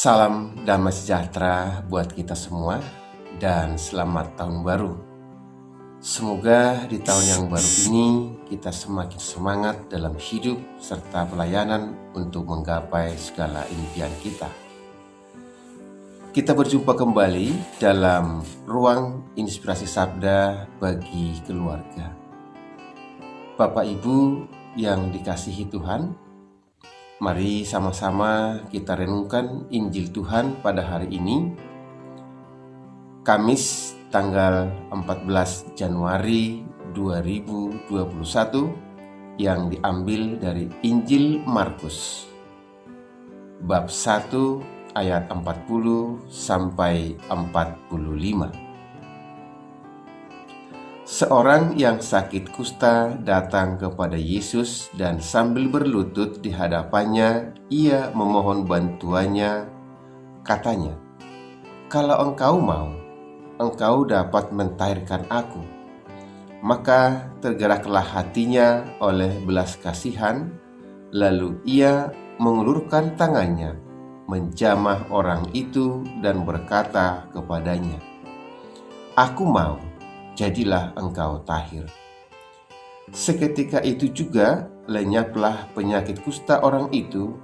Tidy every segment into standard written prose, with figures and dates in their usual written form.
Salam damai sejahtera buat kita semua dan selamat tahun baru. Semoga di tahun yang baru ini kita semakin semangat dalam hidup serta pelayanan untuk menggapai segala impian kita. Kita berjumpa kembali dalam ruang inspirasi sabda bagi keluarga. Bapak Ibu yang dikasihi Tuhan, mari sama-sama kita renungkan Injil Tuhan pada hari ini, Kamis tanggal 14 Januari 2021, yang diambil dari Injil Markus, bab 1 ayat 40 sampai 45. Seorang yang sakit kusta datang kepada Yesus dan sambil berlutut di hadapannya, ia memohon bantuannya. Katanya, "Kalau engkau mau, engkau dapat mentahirkan aku." Maka tergeraklah hatinya oleh belas kasihan, lalu ia mengulurkan tangannya, menjamah orang itu dan berkata kepadanya, "Aku mau, jadilah engkau tahir." Seketika itu juga lenyaplah penyakit kusta orang itu,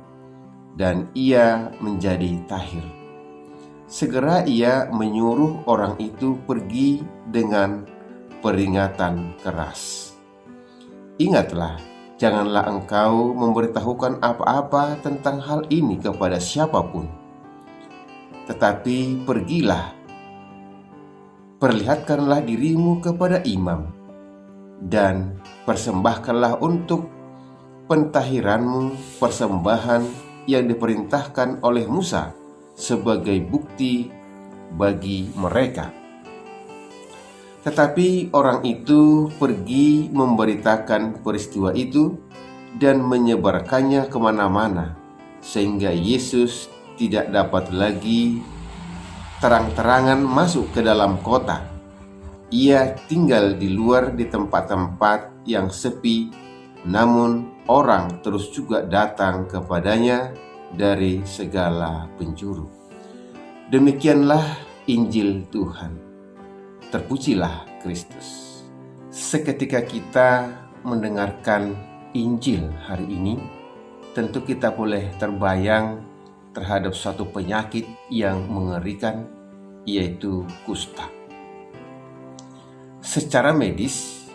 dan ia menjadi tahir. Segera ia menyuruh orang itu pergi dengan peringatan keras. "Ingatlah, janganlah engkau memberitahukan apa-apa tentang hal ini kepada siapapun. Tetapi pergilah, perlihatkanlah dirimu kepada imam, dan persembahkanlah untuk pentahiranmu persembahan yang diperintahkan oleh Musa sebagai bukti bagi mereka." Tetapi orang itu pergi memberitakan peristiwa itu dan menyebarkannya kemana-mana, sehingga Yesus tidak dapat lagi terang-terangan masuk ke dalam kota. Ia tinggal di luar di tempat-tempat yang sepi, namun orang terus juga datang kepadanya dari segala penjuru. Demikianlah Injil Tuhan. Terpujilah Kristus. Seketika kita mendengarkan Injil hari ini, tentu kita boleh terbayang terhadap suatu penyakit yang mengerikan, yaitu kusta. Secara medis,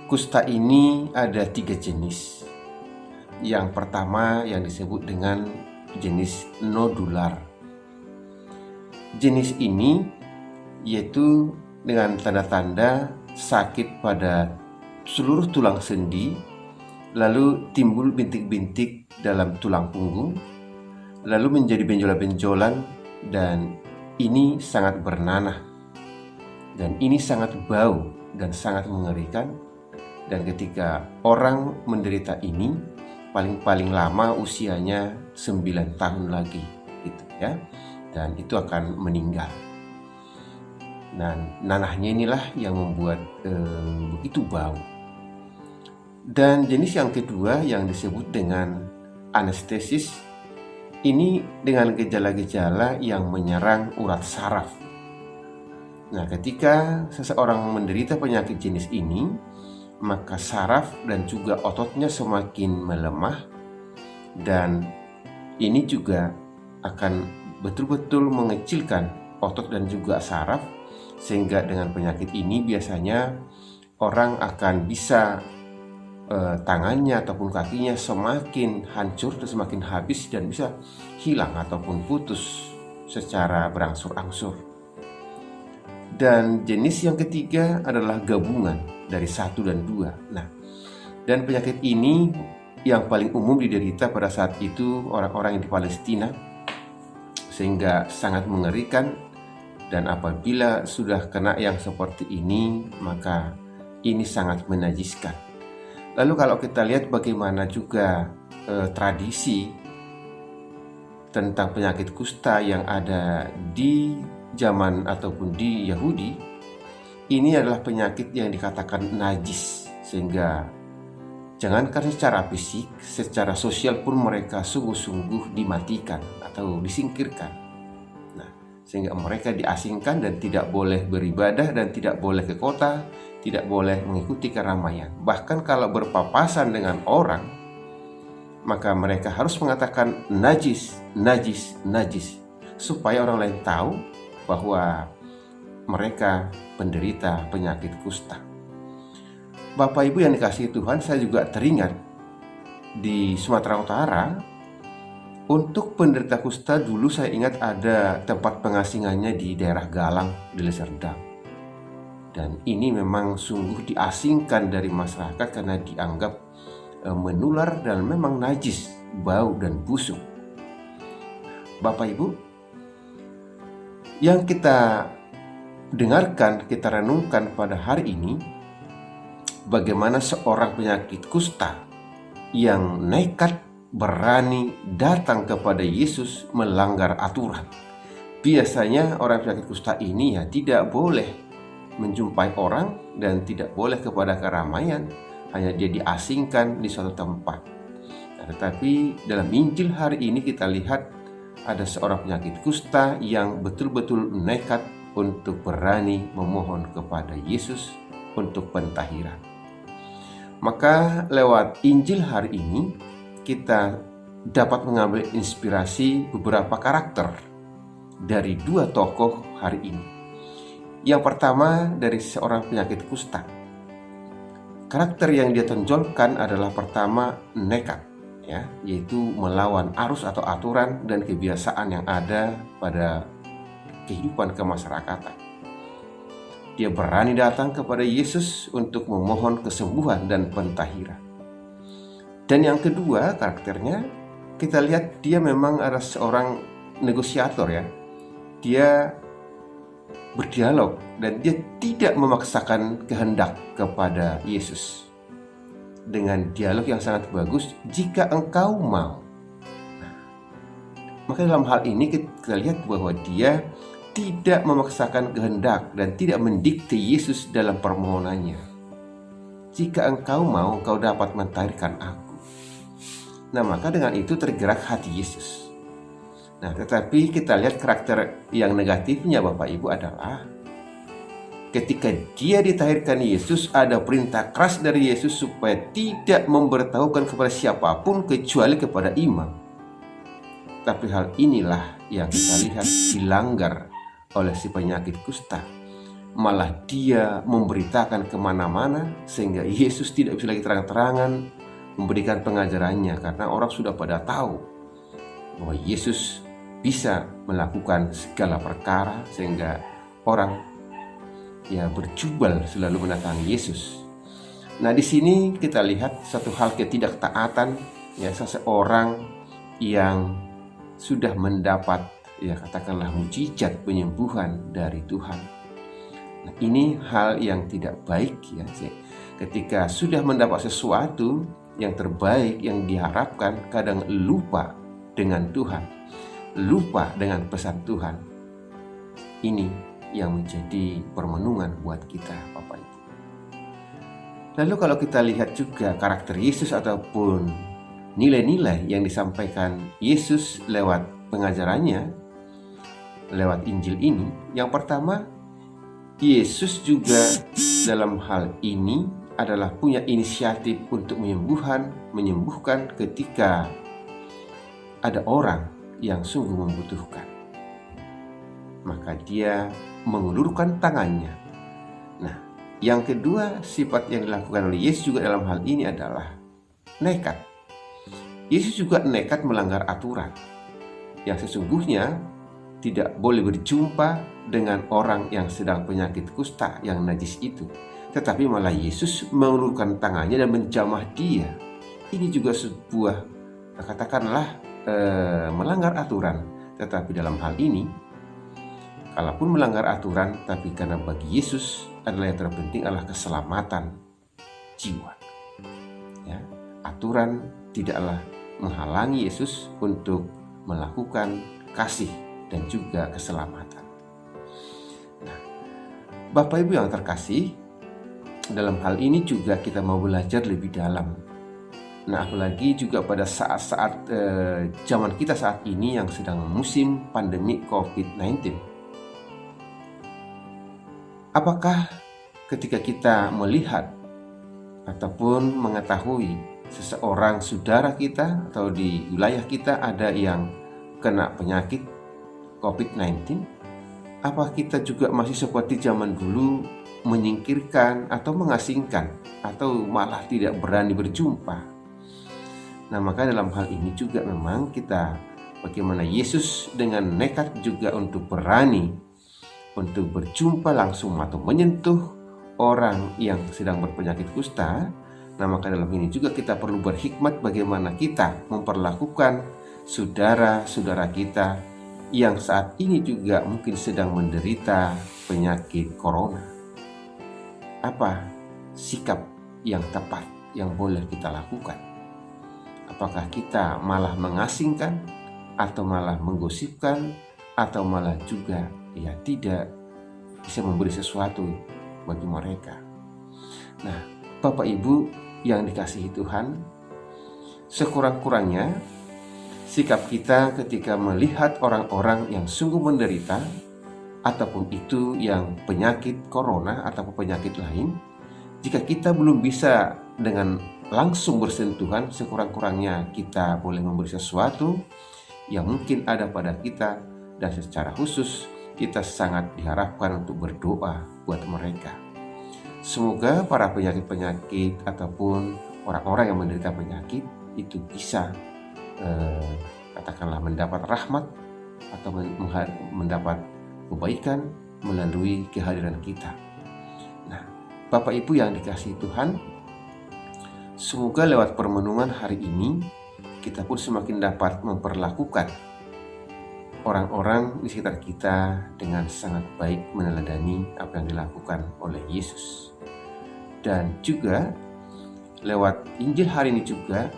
kusta ini ada 3 jenis. Yang pertama yang disebut dengan jenis nodular. Jenis ini yaitu dengan tanda-tanda sakit pada seluruh tulang sendi, lalu timbul bintik-bintik dalam tulang punggung, lalu menjadi benjolan-benjolan, dan ini sangat bernanah, dan ini sangat bau dan sangat mengerikan. Dan ketika orang menderita ini, paling lama usianya 9 tahun lagi gitu ya, dan itu akan meninggal. Nah, nanahnya inilah yang membuat begitu bau. Dan jenis yang kedua yang disebut dengan anestesis, ini dengan gejala-gejala yang menyerang urat saraf. Nah, ketika seseorang menderita penyakit jenis ini, maka saraf dan juga ototnya semakin melemah, dan ini juga akan betul-betul mengecilkan otot dan juga saraf, sehingga dengan penyakit ini biasanya orang akan bisa tangannya ataupun kakinya semakin hancur dan semakin habis, dan bisa hilang ataupun putus secara berangsur-angsur. Dan jenis yang ketiga adalah gabungan dari 1 dan 2. Nah, dan penyakit ini yang paling umum diderita pada saat itu orang-orang yang di Palestina, sehingga sangat mengerikan. Dan apabila sudah kena yang seperti ini, maka ini sangat menajiskan. Lalu kalau kita lihat bagaimana juga tradisi tentang penyakit kusta yang ada di zaman ataupun di Yahudi, ini adalah penyakit yang dikatakan najis, sehingga Jangankan secara fisik, secara sosial pun mereka sungguh-sungguh dimatikan atau disingkirkan. Nah, sehingga mereka diasingkan dan tidak boleh beribadah dan tidak boleh ke kota, tidak boleh mengikuti keramaian. Bahkan kalau berpapasan dengan orang, maka mereka harus mengatakan najis, najis, najis, supaya orang lain tahu bahwa mereka penderita penyakit kusta. Bapak Ibu yang dikasihi Tuhan, saya juga teringat di Sumatera Utara, untuk penderita kusta dulu saya ingat ada tempat pengasingannya di daerah Galang, Deli Serdang. Dan ini memang sungguh diasingkan dari masyarakat karena dianggap menular dan memang najis, bau dan busuk. Bapak Ibu, yang kita dengarkan, kita renungkan pada hari ini, bagaimana seorang penyakit kusta yang nekat berani datang kepada Yesus melanggar aturan. Biasanya orang penyakit kusta ini tidak boleh menjumpai orang dan tidak boleh kepada keramaian, hanya dia diasingkan di suatu tempat. Tetapi dalam Injil hari ini kita lihat ada seorang penyakit kusta yang betul-betul nekat untuk berani memohon kepada Yesus untuk pentahiran. Maka lewat Injil hari ini kita dapat mengambil inspirasi beberapa karakter dari dua tokoh hari ini. Yang pertama dari seorang penyakit kusta. Karakter yang dia tonjolkan adalah pertama nekat, yaitu melawan arus atau aturan dan kebiasaan yang ada pada kehidupan kemasyarakatan. Dia berani datang kepada Yesus untuk memohon kesembuhan dan pentahiran. Dan yang kedua karakternya, kita lihat dia memang adalah seorang negosiator. Dia berdialog dan dia tidak memaksakan kehendak kepada Yesus. Dengan dialog yang sangat bagus, jika engkau mau. Maka dalam hal ini kita lihat bahwa dia tidak memaksakan kehendak dan tidak mendikte Yesus dalam permohonannya. Jika engkau mau, engkau dapat mentahirkan aku. Nah, maka dengan itu tergerak hati Yesus. Nah, tetapi kita lihat karakter yang negatifnya Bapak Ibu adalah ketika dia ditahirkan Yesus, ada perintah keras dari Yesus supaya tidak memberitahukan kepada siapapun kecuali kepada imam. Tapi hal inilah yang kita lihat dilanggar oleh si penyakit kusta. Malah dia memberitakan kemana-mana sehingga Yesus tidak bisa lagi terang-terangan memberikan pengajarannya, karena orang sudah pada tahu bahwa Yesus bisa melakukan segala perkara sehingga orang berjubel selalu mendatangi Yesus. Nah, di sini kita lihat satu hal ketidaktaatan seseorang yang sudah mendapat katakanlah mujizat penyembuhan dari Tuhan. Nah, ini hal yang tidak baik ketika sudah mendapat sesuatu yang terbaik yang diharapkan, kadang lupa dengan Tuhan, lupa dengan pesan Tuhan. Ini yang menjadi permenungan buat kita Bapak Ibu. Lalu kalau kita lihat juga karakter Yesus ataupun nilai-nilai yang disampaikan Yesus lewat pengajarannya, lewat Injil ini, yang pertama, Yesus juga dalam hal ini adalah punya inisiatif untuk menyembuhkan ketika ada orang yang sungguh membutuhkan. Maka dia mengulurkan tangannya. Nah, yang kedua sifat yang dilakukan oleh Yesus juga dalam hal ini adalah nekat. Yesus juga nekat melanggar aturan yang sesungguhnya tidak boleh berjumpa dengan orang yang sedang penyakit kusta yang najis itu. Tetapi malah Yesus mengulurkan tangannya dan menjamah dia. Ini juga sebuah katakanlah melanggar aturan. Tetapi dalam hal ini, kalaupun melanggar aturan, tapi karena bagi Yesus adalah yang terpenting adalah keselamatan jiwa. Aturan tidaklah menghalangi Yesus untuk melakukan kasih dan juga keselamatan. Nah, Bapak Ibu yang terkasih, dalam hal ini juga kita mau belajar lebih dalam Nah, apalagi juga pada saat-saat zaman kita saat ini yang sedang musim pandemi COVID-19. Apakah ketika kita melihat ataupun mengetahui seseorang saudara kita atau di wilayah kita ada yang kena penyakit COVID-19, apa kita juga masih seperti zaman dulu menyingkirkan atau mengasingkan atau malah tidak berani berjumpa? Nah, maka dalam hal ini juga memang kita bagaimana Yesus dengan nekat juga untuk berani untuk berjumpa langsung atau menyentuh orang yang sedang berpenyakit kusta. Nah, maka dalam ini juga kita perlu berhikmat bagaimana kita memperlakukan saudara-saudara kita yang saat ini juga mungkin sedang menderita penyakit corona. Apa sikap yang tepat yang boleh kita lakukan? Apakah kita malah mengasingkan atau malah menggosipkan atau malah juga tidak bisa memberi sesuatu bagi mereka? Nah, Bapak Ibu yang dikasihi Tuhan, sekurang-kurangnya sikap kita ketika melihat orang-orang yang sungguh menderita ataupun itu yang penyakit corona ataupun penyakit lain, jika kita belum bisa dengan langsung bersentuhan, sekurang-kurangnya kita boleh memberi sesuatu yang mungkin ada pada kita, dan secara khusus kita sangat diharapkan untuk berdoa buat mereka. Semoga para penyakit-penyakit ataupun orang-orang yang menderita penyakit itu bisa katakanlah mendapat rahmat atau mendapat kebaikan melalui kehadiran kita. Nah, Bapak Ibu yang dikasihi Tuhan, semoga lewat permenungan hari ini kita pun semakin dapat memperlakukan orang-orang di sekitar kita dengan sangat baik, meneladani apa yang dilakukan oleh Yesus. Dan juga lewat Injil hari ini juga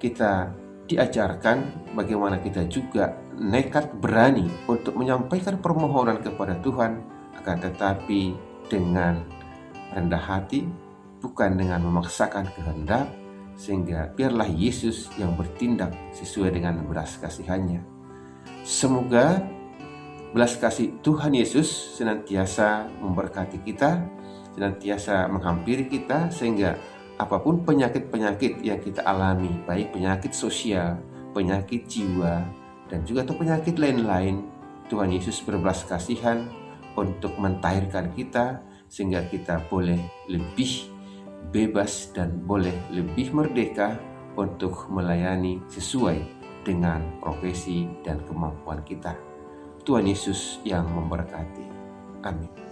kita diajarkan bagaimana kita juga nekat berani untuk menyampaikan permohonan kepada Tuhan, akan tetapi dengan rendah hati, bukan dengan memaksakan kehendak, sehingga biarlah Yesus yang bertindak sesuai dengan belas kasihannya. Semoga belas kasih Tuhan Yesus senantiasa memberkati kita, senantiasa menghampiri kita, sehingga apapun penyakit-penyakit yang kita alami, baik penyakit sosial, penyakit jiwa, dan juga atau penyakit lain-lain, Tuhan Yesus berbelas kasihan untuk mentahirkan kita, sehingga kita boleh lebih bebas dan boleh lebih merdeka untuk melayani sesuai dengan profesi dan kemampuan kita. Tuhan Yesus yang memberkati. Amin.